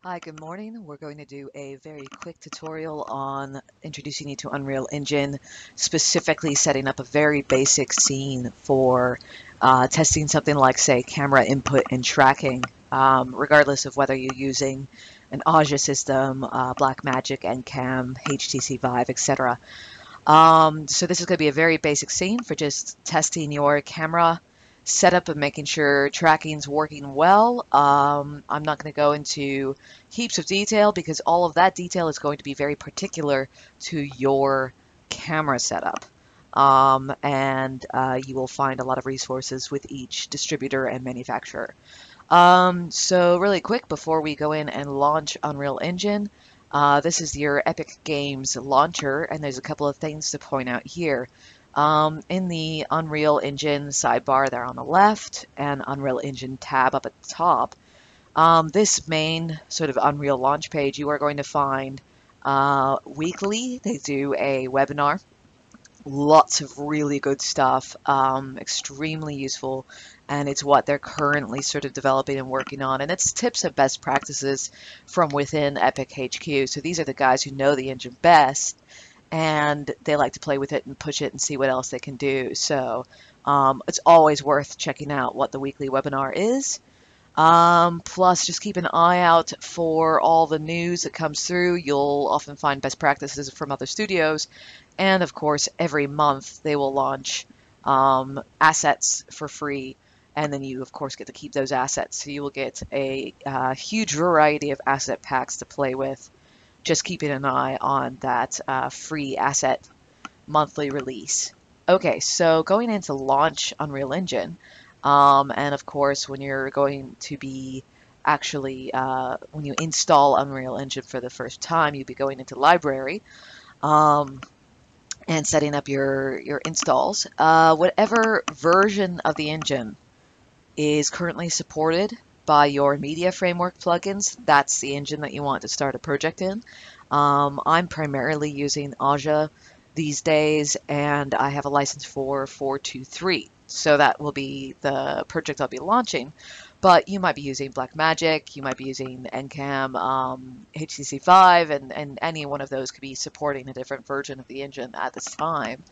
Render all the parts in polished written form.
Hi, good morning. We're going to do a very quick tutorial on introducing you to Unreal Engine, specifically setting up a very basic scene for testing something like, say, camera input and tracking, regardless of whether you're using an Aja system, Blackmagic, NCAM, HTC Vive, etc. So this is going to be a very basic scene for just testing your camera setup and making sure tracking's working well. I'm not going to go into heaps of detail because all of that detail is going to be very particular to your camera setup. And you will find a lot of resources with each distributor and manufacturer. So really quick, before we go in and launch Unreal Engine, this is your Epic Games launcher, and there's a couple of things to point out here. In the Unreal Engine sidebar there on the left and Unreal Engine tab up at the top, this main sort of Unreal launch page, you are going to find weekly, they do a webinar. Lots of really good stuff, extremely useful, and it's what they're currently sort of developing and working on. And it's tips and best practices from within Epic HQ. So these are the guys who know the engine best, and they like to play with it and push it and see what else they can do. So it's always worth checking out what the weekly webinar is. Plus, just keep an eye out for all the news that comes through. You'll often find best practices from other studios. And of course, every month they will launch assets for free. And then you, of course, get to keep those assets. So you will get a huge variety of asset packs to play with. Just keeping an eye on that free asset monthly release. Okay, so going into launch Unreal Engine, and of course, when you're going to be actually, when you install Unreal Engine for the first time, you'll be going into Library and setting up your installs. Whatever version of the engine is currently supported by your media framework plugins, that's the engine that you want to start a project in. I'm primarily using Aja these days, and I have a license for 423. So that will be the project I'll be launching. But you might be using Blackmagic, you might be using NCAM, HTC Vive, and any one of those could be supporting a different version of the engine at this time.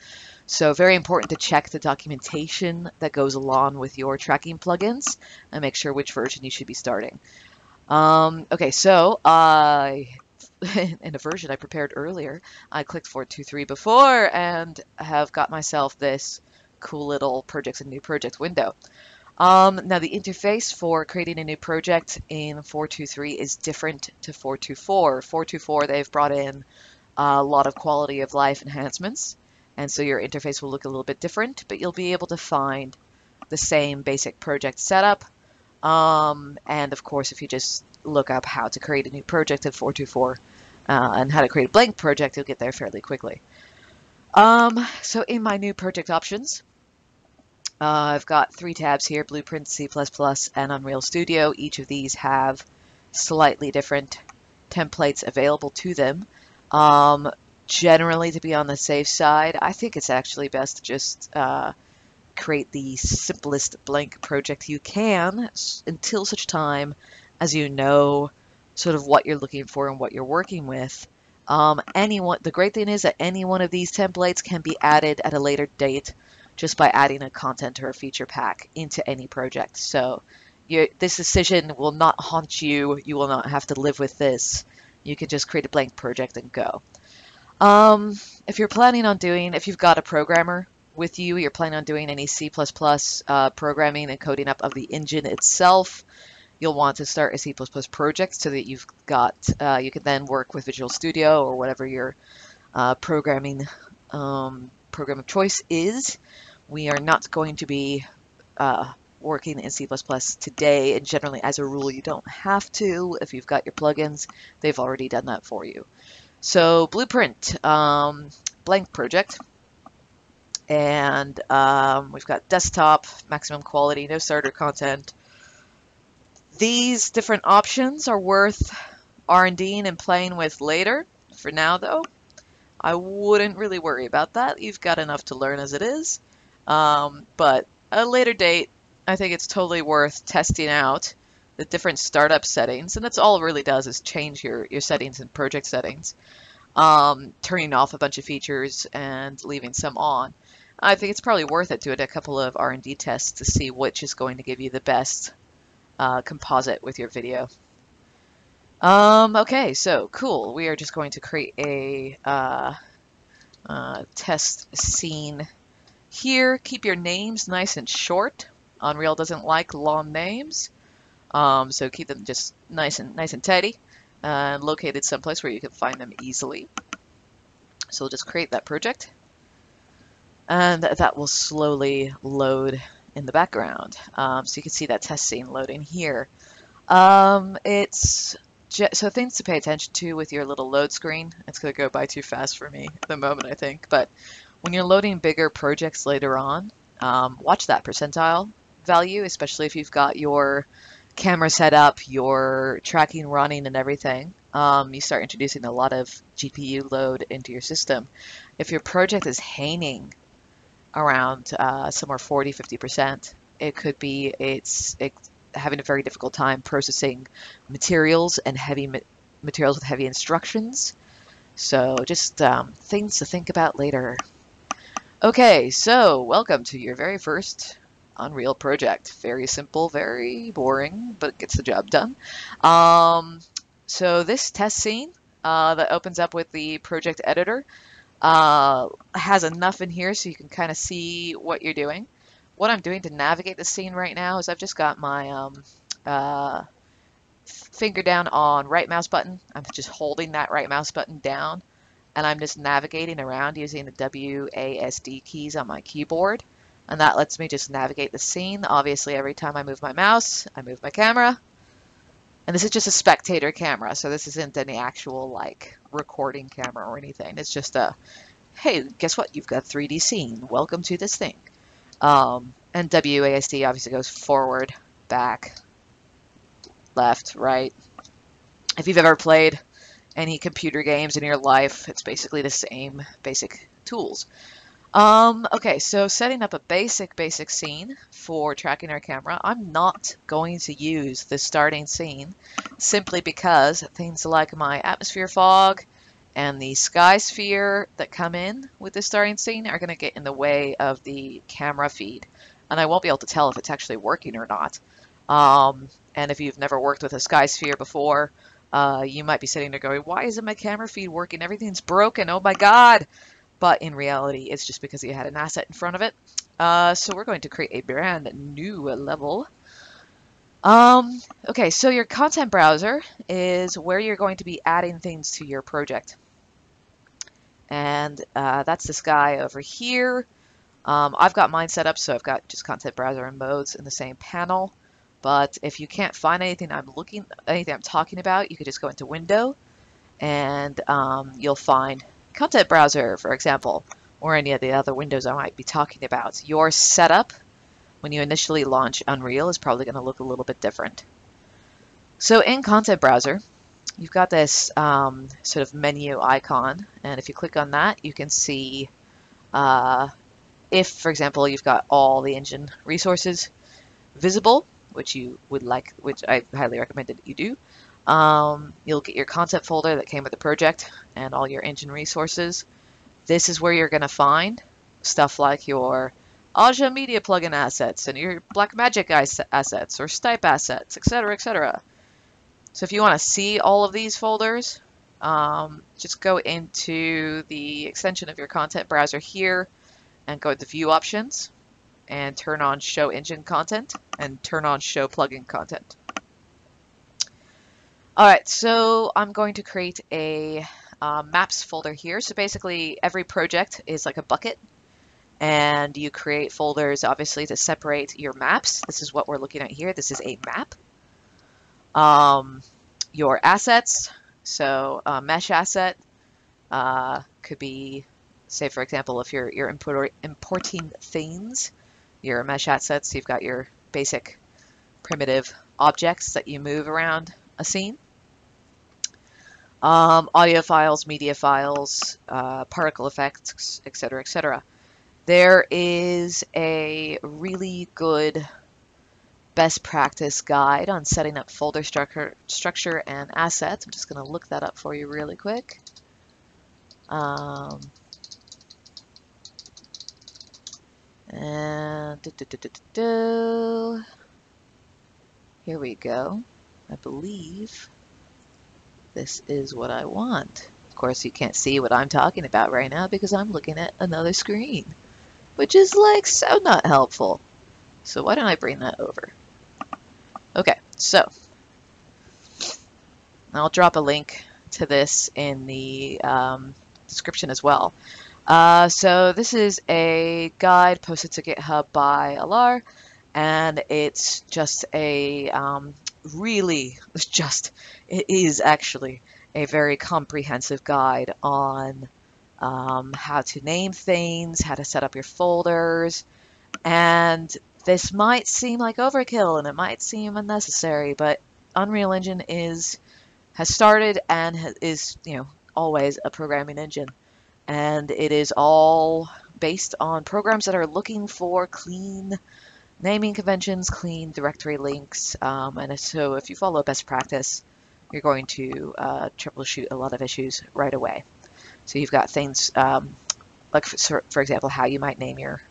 So very important to check the documentation that goes along with your tracking plugins and make sure which version you should be starting. Okay, so in a version I prepared earlier, I clicked 423 before and have got myself this cool little projects and new project window. Now the interface for creating a new project in 423 is different to 424. 424, they've brought in a lot of quality of life enhancements, and so your interface will look a little bit different, but you'll be able to find the same basic project setup. And of course, if you just look up how to create a new project in 424 and how to create a blank project, you'll get there fairly quickly. So in my new project options, I've got 3 tabs here: Blueprint, C++, and Unreal Studio. Each of these have slightly different templates available to them. Generally, to be on the safe side, I think it's actually best to just create the simplest blank project you can until such time as you know sort of what you're looking for and what you're working with. The great thing is that any one of these templates can be added at a later date just by adding a content or a feature pack into any project. So this decision will not haunt you. You will not have to live with this. You can just create a blank project and go. If you're planning on doing, if you've got a programmer with you, you're planning on doing any C++ programming and coding up of the engine itself, you'll want to start a C++ project so that you've got, you can then work with Visual Studio or whatever your programming program of choice is. We are not going to be working in C++ today, and generally, as a rule, you don't have to. If you've got your plugins, they've already done that for you. So Blueprint, blank project, and we've got desktop, maximum quality, no starter content. These different options are worth R&Ding and playing with later. For now, though, I wouldn't really worry about that. You've got enough to learn as it is. But at a later date, I think it's totally worth testing out the different startup settings, and that's all it really does is change your settings and project settings, turning off a bunch of features and leaving some on. I think it's probably worth it doing a couple of R&D tests to see which is going to give you the best composite with your video. Okay, so cool. We are just going to create a test scene here. Keep your names nice and short. Unreal doesn't like long names, so keep them just nice and tidy, and located someplace where you can find them easily. So we'll just create that project, and that will slowly load in the background. So you can see that test scene loading here. So things to pay attention to with your little load screen. It's going to go by too fast for me at the moment, I think. But when you're loading bigger projects later on, watch that percentile value, especially if you've got your camera set up, your tracking running and everything. You start introducing a lot of GPU load into your system. If your project is hanging around somewhere 40–50%, it could be it's having a very difficult time processing materials and materials with heavy instructions. So just things to think about later. Okay, so welcome to your very first Unreal project. Very simple, very boring, but it gets the job done. So this test scene that opens up with the project editor has enough in here so you can kind of see what you're doing. What I'm doing to navigate the scene right now is I've just got my finger down on right mouse button. I'm just holding that right mouse button down, and I'm just navigating around using the WASD keys on my keyboard, and that lets me just navigate the scene. Obviously, every time I move my mouse, I move my camera, and this is just a spectator camera, so this isn't any actual like recording camera or anything. It's just a, hey, guess what? You've got a 3D scene. Welcome to this thing. And WASD obviously goes forward, back, left, right. If you've ever played any computer games in your life, it's basically the same basic tools. Okay, so setting up a basic scene for tracking our camera. I'm not going to use the starting scene simply because things like my atmosphere fog and the sky sphere that come in with the starting scene are going to get in the way of the camera feed, and I won't be able to tell if it's actually working or not. And if you've never worked with a sky sphere before, you might be sitting there going, why isn't my camera feed working? Everything's broken. Oh my God. But in reality, it's just because you had an asset in front of it. So we're going to create a brand new level. Okay, so your content browser is where you're going to be adding things to your project. And that's this guy over here. I've got mine set up, so I've got just content browser and modes in the same panel. But if you can't find anything I'm talking about, you could just go into Window, and you'll find Content Browser, for example, or any of the other windows I might be talking about. Your setup when you initially launch Unreal is probably going to look a little bit different. So in Content Browser, you've got this sort of menu icon, and if you click on that, you can see if, for example, you've got all the engine resources visible, which you would like, which I highly recommend that you do. You'll get your content folder that came with the project and all your engine resources. This is where you're going to find stuff like your Aja Media plugin assets and your Blackmagic assets or Stipe assets, etc., etc. So if you want to see all of these folders, just go into the extension of your content browser here and go to View Options and turn on Show Engine Content and turn on Show Plugin Content. Alright, so I'm going to create a maps folder here. So basically every project is like a bucket, and you create folders obviously to separate your maps. This is what we're looking at here. This is a map. Your assets, so mesh asset could be, say for example, if you're importing things, your mesh assets, you've got your basic primitive objects that you move around a scene. Audio files, media files, particle effects, etc., etc. There is a really good best practice guide on setting up folder structure and assets. I'm just going to look that up for you really quick. And here we go. I believe this is what I want. Of course, you can't see what I'm talking about right now because I'm looking at another screen, which is like so not helpful. So why don't I bring that over? Okay, so I'll drop a link to this in the description as well. So this is a guide posted to GitHub by Alar, and it's just a it is actually a very comprehensive guide on how to name things, how to set up your folders, and this might seem like overkill and it might seem unnecessary, but Unreal Engine has started and is, always a programming engine. And it is all based on programs that are looking for clean naming conventions, clean directory links. And so if you follow best practice, you're going to troubleshoot a lot of issues right away. So you've got things like, for example, how you might name your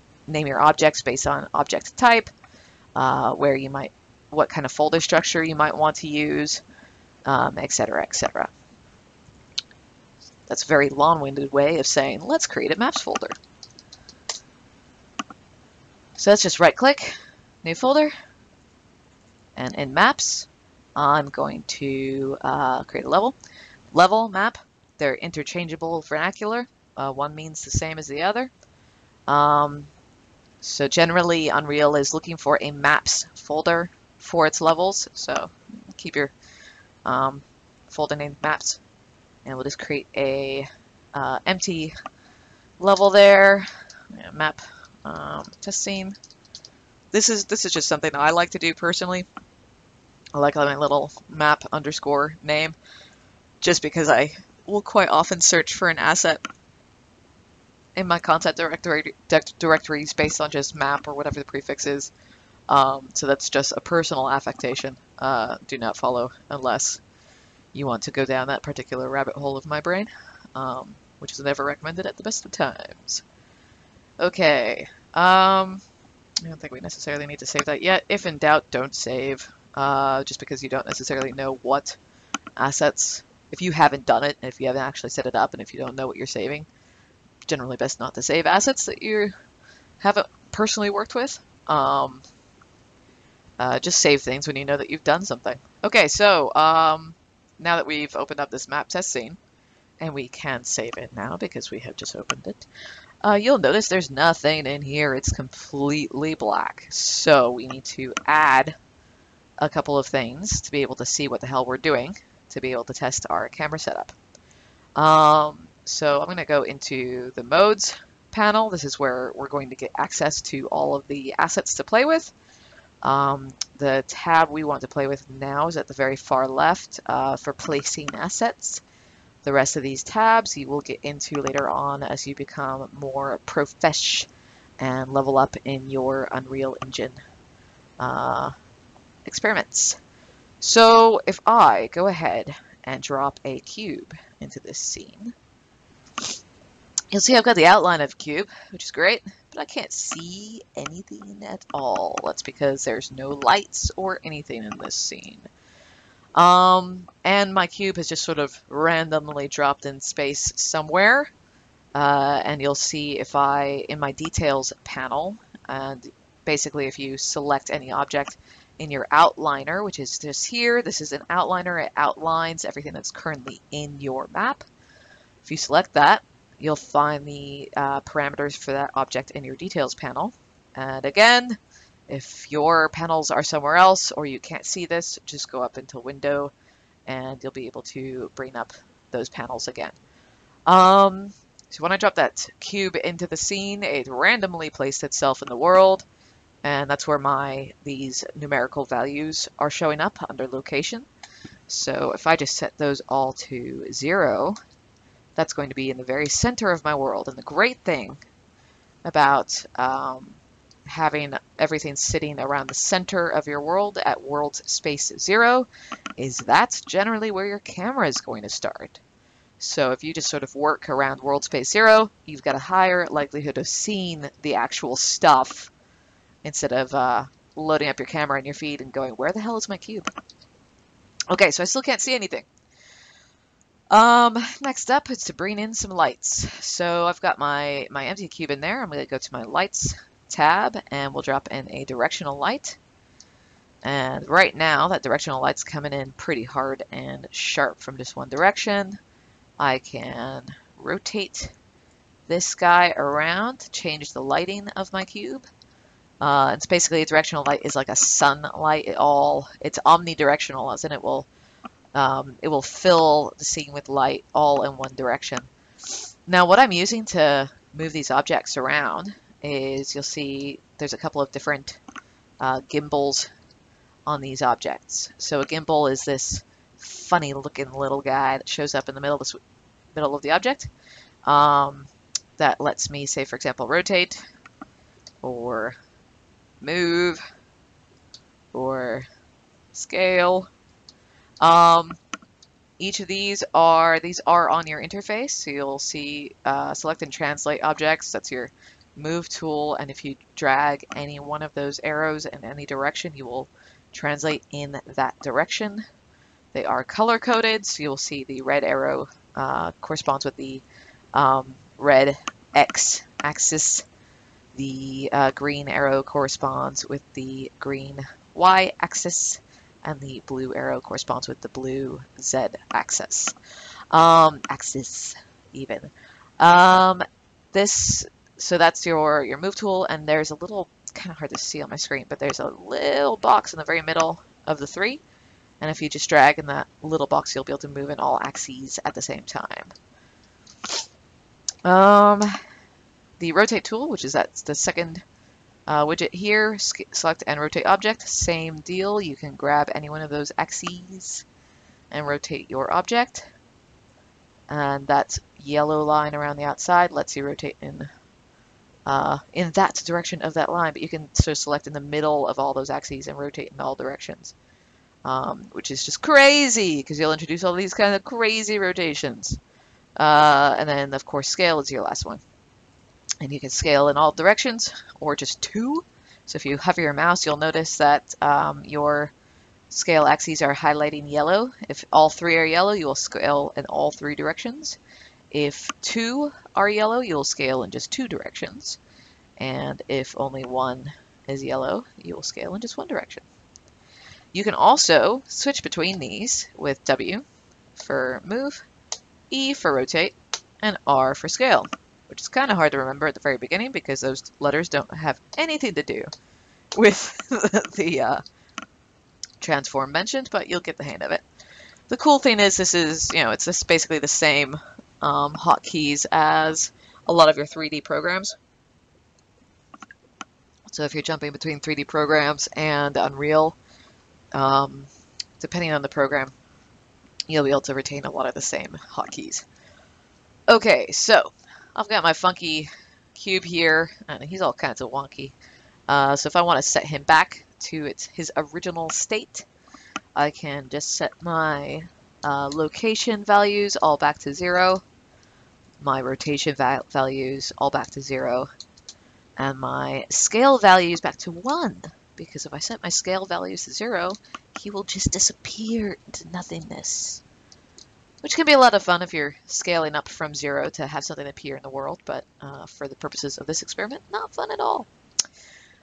objects based on object type, what kind of folder structure you might want to use, etc., etc. That's a very long-winded way of saying, let's create a maps folder. So let's just right-click, new folder, and in maps, I'm going to create a level. Level, map, they're interchangeable vernacular. One means the same as the other. So generally, Unreal is looking for a maps folder for its levels. So keep your folder named maps, and we'll just create a empty level there. Map test scene. This is just something that I like to do personally. I like my little map underscore name, just because I will quite often search for an asset in my content directories based on just map or whatever the prefix is. So that's just a personal affectation. Do not follow unless you want to go down that particular rabbit hole of my brain, which is never recommended at the best of times. Okay, I don't think we necessarily need to save that yet. If in doubt, don't save, just because you don't necessarily know what assets, if you haven't done it, and if you haven't actually set it up, and if you don't know what you're saving, generally best not to save assets that you haven't personally worked with. Just save things when you know that you've done something. Okay, so now that we've opened up this map test scene, and we can save it now because we have just opened it, you'll notice there's nothing in here. It's completely black. So we need to add a couple of things to be able to see what the hell we're doing, to be able to test our camera setup. So I'm going to go into the modes panel. This is where we're going to get access to all of the assets to play with. The tab we want to play with now is at the very far left for placing assets. The rest of these tabs you will get into later on as you become more profesh and level up in your Unreal Engine experiments. So if I go ahead and drop a cube into this scene, you'll see I've got the outline of a cube, which is great, but I can't see anything at all. That's because there's no lights or anything in this scene. And my cube has just sort of randomly dropped in space somewhere. And you'll see if in my details panel, and basically if you select any object in your outliner, which is just here, this is an outliner, it outlines everything that's currently in your map. If you select that, you'll find the parameters for that object in your details panel. And again, if your panels are somewhere else or you can't see this, just go up into Window and you'll be able to bring up those panels again. So when I drop that cube into the scene, it randomly placed itself in the world, and that's where these numerical values are showing up under location. So if I just set those all to 0, that's going to be in the very center of my world. And the great thing about having everything sitting around the center of your world at world space 0 is that's generally where your camera is going to start. So if you just sort of work around world space 0, you've got a higher likelihood of seeing the actual stuff instead of loading up your camera in your feed and going, where the hell is my cube? Okay, so I still can't see anything. Next up is to bring in some lights. So I've got my empty cube in there. I'm going to go to my lights tab and we'll drop in a directional light. And right now that directional light's coming in pretty hard and sharp from just one direction. I can rotate this guy around to change the lighting of my cube. It's basically a directional light is like a sunlight. It's omnidirectional, as in it will fill the scene with light all in one direction. Now, what I'm using to move these objects around is you'll see there's a couple of different gimbals on these objects. So a gimbal is this funny looking little guy that shows up in the middle of the object that lets me, say, for example, rotate or move or scale. Each of these are on your interface, so you'll see select and translate objects. That's your move tool, and if you drag any one of those arrows in any direction, you will translate in that direction. They are color coded, so you'll see the red arrow corresponds with the red X axis. The green arrow corresponds with the green Y axis, and the blue arrow corresponds with the blue Z axis. So that's your move tool, and there's a little, kind of hard to see on my screen, but there's a little box in the very middle of the three, and if you just drag in that little box, you'll be able to move in all axes at the same time. The rotate tool, which is the second widget here, select and rotate object, same deal. You can grab any one of those axes and rotate your object. And that yellow line around the outside lets you rotate in that direction of that line, but you can sort of select in the middle of all those axes and rotate in all directions, which is just crazy because you'll introduce all these kind of crazy rotations. And then, of course, scale is your last one. And you can scale in all directions or just two. So if you hover your mouse, you'll notice that your scale axes are highlighting yellow. If all three are yellow, you will scale in all three directions. If two are yellow, you'll scale in just two directions. And if only one is yellow, you will scale in just one direction. You can also switch between these with W for move, E for rotate, and R for scale, which is kind of hard to remember at the very beginning because those letters don't have anything to do with the transform mentioned, but you'll get the hang of it. The cool thing is this is, it's just basically the same hotkeys as a lot of your 3D programs. So if you're jumping between 3D programs and Unreal, depending on the program, you'll be able to retain a lot of the same hotkeys. Okay, so I've got my funky cube here, and he's all kinds of wonky. So if I want to set him back to his original state, I can just set my location values all back to 0, my rotation values all back to 0, and my scale values back to 1. Because if I set my scale values to 0, he will just disappear into nothingness. Which can be a lot of fun if you're scaling up from 0 to have something appear in the world, but for the purposes of this experiment, not fun at all.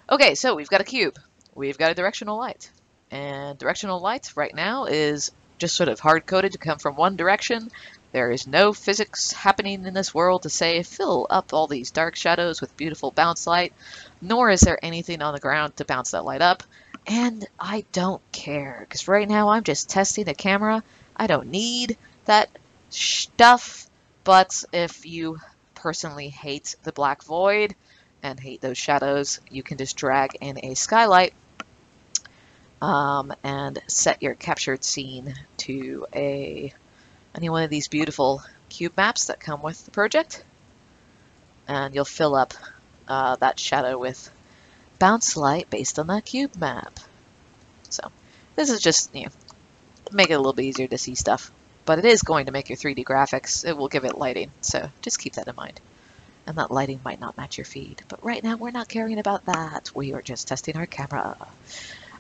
Okay, so we've got a cube. We've got a directional light. And directional light right now is just sort of hard-coded to come from one direction. There is no physics happening in this world to say, fill up all these dark shadows with beautiful bounce light, nor is there anything on the ground to bounce that light up. And I don't care, because right now I'm just testing the camera. I don't need that stuff, but if you personally hate the black void and hate those shadows, you can just drag in a skylight and set your captured scene to any one of these beautiful cube maps that come with the project, and you'll fill up that shadow with bounce light based on that cube map. So this is just, make it a little bit easier to see stuff. But it is going to make your 3D graphics. It will give it lighting, so just keep that in mind. And that lighting might not match your feed. But right now, we're not caring about that. We are just testing our camera.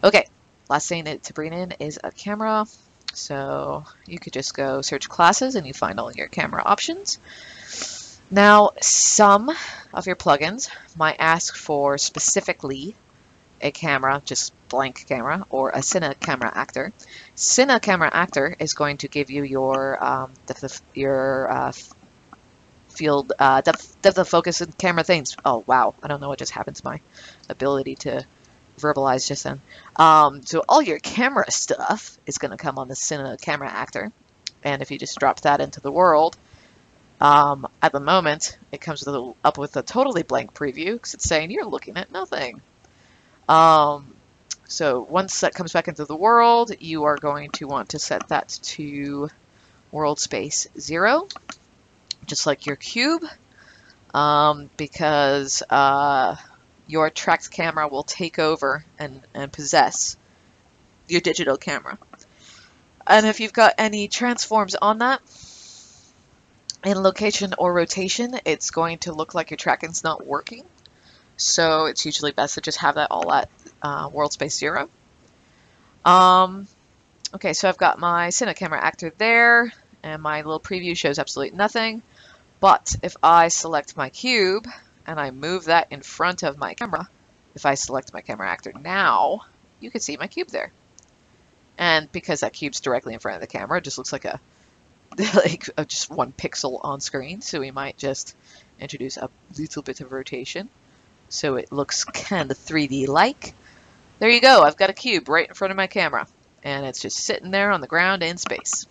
Okay, last thing to bring in is a camera. So you could just go search classes and you find all your camera options. Now, some of your plugins might ask for specifically a camera, just blank camera, or a Cine Camera Actor. Cine Camera Actor is going to give you your field depth of focus and camera things. Oh wow, I don't know what just happened to my ability to verbalize just then. So all your camera stuff is going to come on the Cine Camera Actor, and if you just drop that into the world, at the moment it comes up with a totally blank preview because it's saying you're looking at nothing. So once that comes back into the world, you are going to want to set that to world space 0, just like your cube, because your tracked camera will take over and possess your digital camera. And if you've got any transforms on that, in location or rotation, it's going to look like your tracking's not working. So it's usually best to just have that all at world space 0. Okay, so I've got my Cine Camera Actor there, and my little preview shows absolutely nothing. But if I select my cube and I move that in front of my camera, if I select my camera actor now, you can see my cube there. And because that cube's directly in front of the camera, it just looks like just 1 pixel on screen. So we might just introduce a little bit of rotation so it looks kind of 3D-like. There you go. I've got a cube right in front of my camera, and it's just sitting there on the ground in space.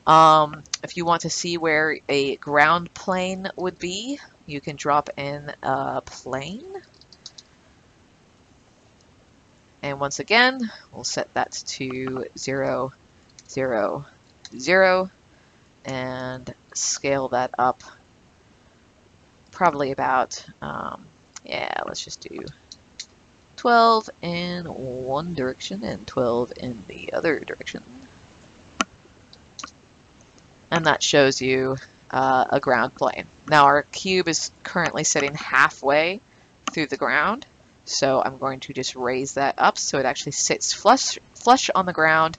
If you want to see where a ground plane would be, you can drop in a plane. And once again, we'll set that to 0, 0, 0, and scale that up probably about, yeah, let's just do 12 in one direction and 12 in the other direction. And that shows you a ground plane. Now our cube is currently sitting halfway through the ground, so I'm going to just raise that up so it actually sits flush on the ground,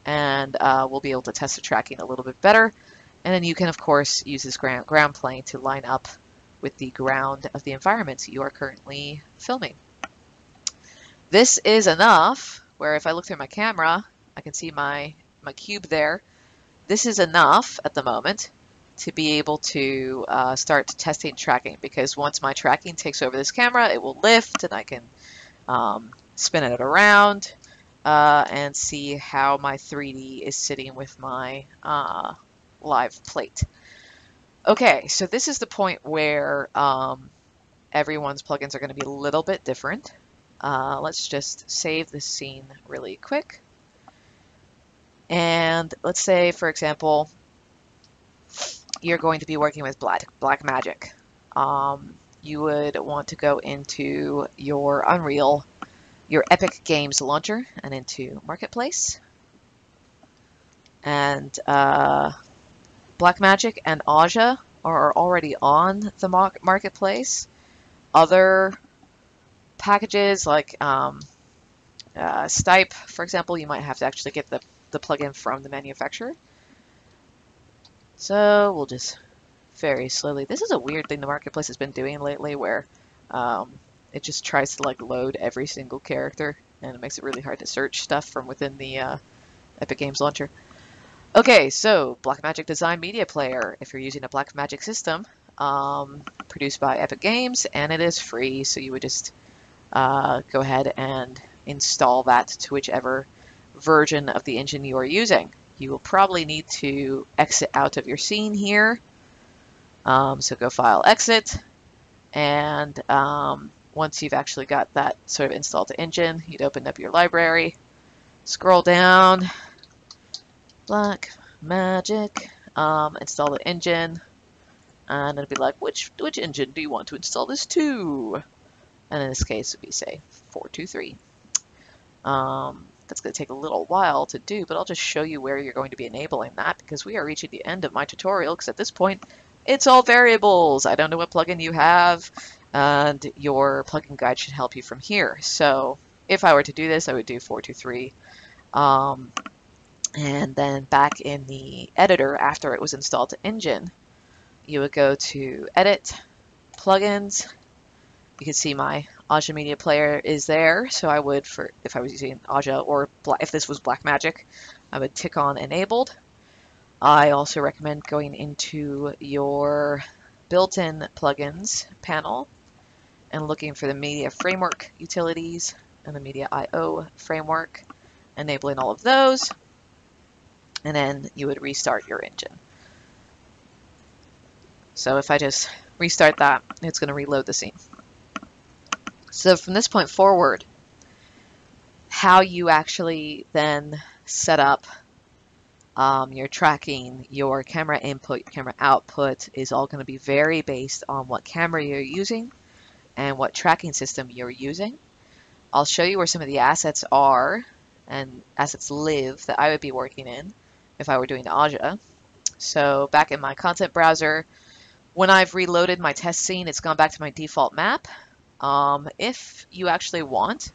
and we'll be able to test the tracking a little bit better. And then you can, of course, use this ground plane to line up with the ground of the environment you are currently filming. This is enough where if I look through my camera, I can see my cube there. This is enough at the moment to be able to start testing tracking, because once my tracking takes over this camera, it will lift and I can spin it around and see how my 3D is sitting with my live plate. Okay, so this is the point where everyone's plugins are going to be a little bit different. Let's just save this scene really quick. And let's say, for example, you're going to be working with Blackmagic. You would want to go into your Unreal, your Epic Games launcher, and into Marketplace. And Blackmagic and Aja are already on the Marketplace. Other packages like Stipe, for example, you might have to actually get the plugin from the manufacturer. So we'll just very slowly. This is a weird thing the Marketplace has been doing lately, where it just tries to like load every single character, and it makes it really hard to search stuff from within the Epic Games launcher. Okay, so Blackmagic Design Media Player, if you're using a Blackmagic system, produced by Epic Games, and it is free, so you would just go ahead and install that to whichever version of the engine you are using. You will probably need to exit out of your scene here. So go File, Exit, and once you've actually got that sort of installed to engine, you'd open up your library, scroll down, Blackmagic, install the engine, and it'll be like, which engine do you want to install this to? And in this case, it would be, say, 423. That's going to take a little while to do, but I'll just show you where you're going to be enabling that because we are reaching the end of my tutorial because at this point, it's all variables. I don't know what plugin you have, and your plugin guide should help you from here. So if I were to do this, I would do 423. And then back in the editor, after it was installed to Engine, you would go to Edit, Plugins. You can see my Aja Media Player is there, so I would, if I was using Aja or if this was Blackmagic, I would tick on Enabled. I also recommend going into your built-in plugins panel and looking for the Media Framework utilities and the Media I/O framework, enabling all of those, and then you would restart your engine. So if I just restart that, it's going to reload the scene. So from this point forward, how you actually then set up your tracking, your camera input, camera output is all going to be very based on what camera you're using and what tracking system you're using. I'll show you where some of the assets are and assets live that I would be working in if I were doing Aja. So back in my content browser, when I've reloaded my test scene, it's gone back to my default map. If you actually want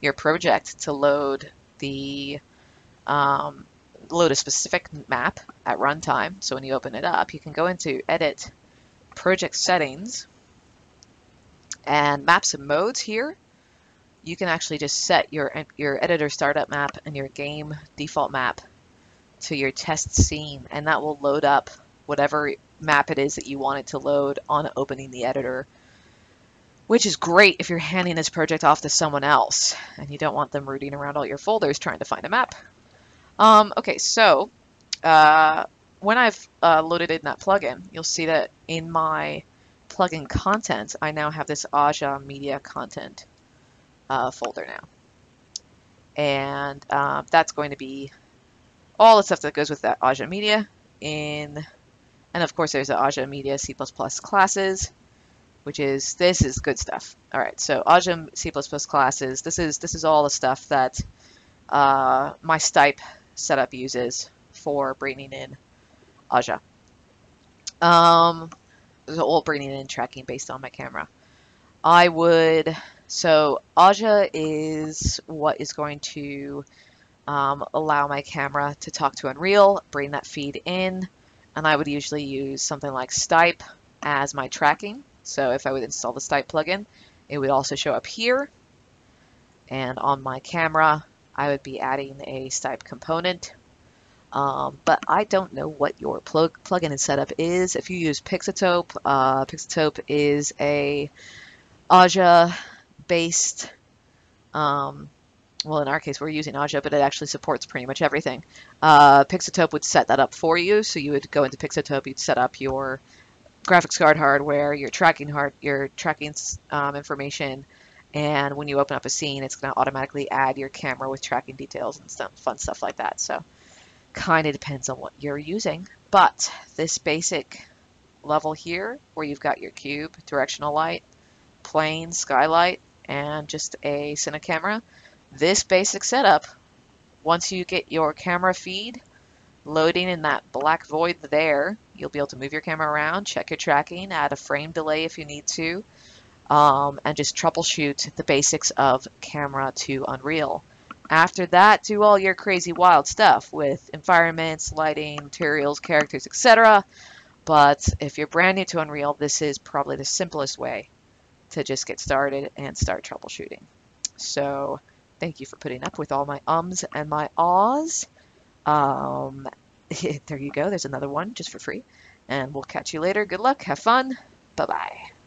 your project to load the load a specific map at runtime, so when you open it up, you can go into Edit, Project Settings, and Maps and Modes here. You can actually just set your editor startup map and your game default map to your test scene, and that will load up whatever map it is that you want it to load on opening the editor, which is great if you're handing this project off to someone else and you don't want them rooting around all your folders trying to find a map. Okay, so when I've loaded in that plugin, you'll see that in my plugin content, I now have this Aja Media Content folder now. And that's going to be all the stuff that goes with that Aja Media and of course there's the Aja Media C++ classes, which is, this is good stuff. All right, so Aja C++ classes, this is all the stuff that my Stipe setup uses for bringing in Aja. There's all bringing in tracking based on my camera. So Aja is what is going to allow my camera to talk to Unreal, bring that feed in, and I would usually use something like Stipe as my tracking. So if I would install the Stipe plugin, it would also show up here. And on my camera, I would be adding a Stipe component. But I don't know what your plugin and setup is. If you use Pixatope, Pixatope is a Aja-based, well, in our case, we're using Aja, but it actually supports pretty much everything. Pixatope would set that up for you. So you would go into Pixatope, you'd set up your graphics card hardware, your tracking information, and when you open up a scene, it's going to automatically add your camera with tracking details and stuff, fun stuff like that. So kind of depends on what you're using. But this basic level here, where you've got your cube, directional light, plane, skylight, and just a cine camera, this basic setup, once you get your camera feed loading in that black void there, you'll be able to move your camera around, check your tracking, add a frame delay if you need to, and just troubleshoot the basics of camera to Unreal. After that, do all your crazy wild stuff with environments, lighting, materials, characters, etc. But if you're brand new to Unreal, this is probably the simplest way to just get started and start troubleshooting. So thank you for putting up with all my ums and my ahs. There you go. There's another one just for free. And we'll catch you later. Good luck. Have fun. Bye-bye.